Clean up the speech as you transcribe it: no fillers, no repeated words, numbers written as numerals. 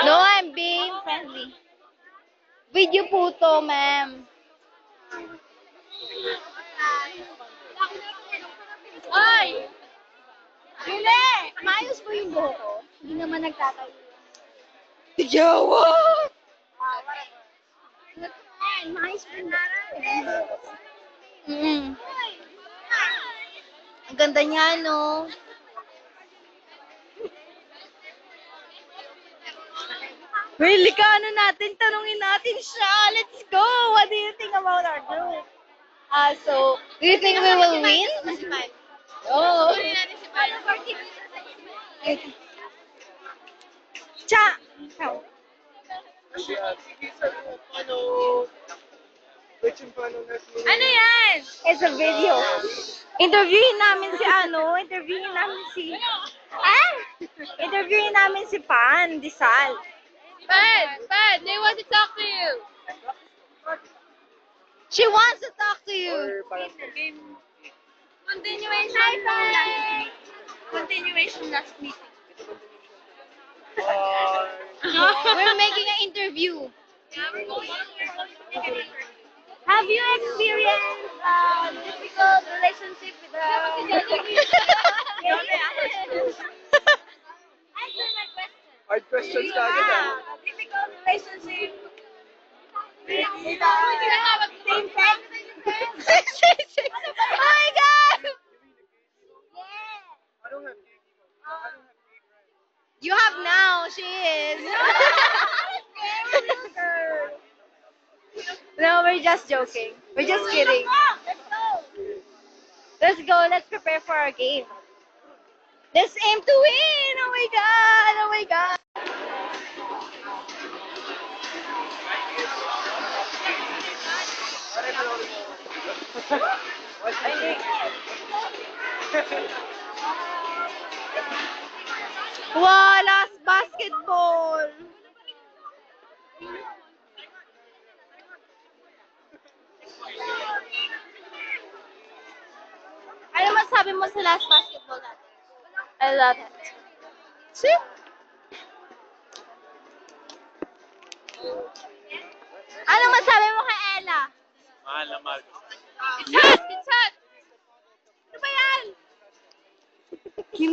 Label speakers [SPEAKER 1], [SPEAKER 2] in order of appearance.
[SPEAKER 1] No, I'm being friendly. Video po to, ma'am.
[SPEAKER 2] Ay! Hindi! Maayos po yung buho ko. Hindi naman nagtatayo.
[SPEAKER 1] Jawa!
[SPEAKER 2] Maayos po yung buho ko.
[SPEAKER 1] Ang ganda niya, no? Really ka, ano natin? Tanungin natin siya. Let's go! What do you think about our group? So, do you think we will win? Oh. Cha!
[SPEAKER 2] Ano yan?
[SPEAKER 1] It's a video. Interviewin namin si interviewin namin si... Interviewin namin si Pan, Disal.
[SPEAKER 2] Bad, they want to talk to you.
[SPEAKER 1] She wants to talk to you.
[SPEAKER 2] Continuation. Bye. Continuation last meeting.
[SPEAKER 1] We're making an interview.
[SPEAKER 2] Have you experienced difficult relationship with the... Answer my question.
[SPEAKER 3] Hard questions ka agad ah.
[SPEAKER 2] Difficult relationship with the same sex.
[SPEAKER 1] Oh my God!
[SPEAKER 3] I don't have gay friends.
[SPEAKER 1] You have now. She is. No, we're just joking. We're just kidding.
[SPEAKER 2] Let's go.
[SPEAKER 1] Let's go. Let's prepare for our game. Let's aim to win. Oh my God. Oh my God. Wow, last basketball. Ano masabi mo sa last basketball natin? I love it. See? Ano masabi mo kay Ella?
[SPEAKER 3] Mahal na mahal.
[SPEAKER 2] It's hot! It's hot! Ano ba yan?
[SPEAKER 1] Kim,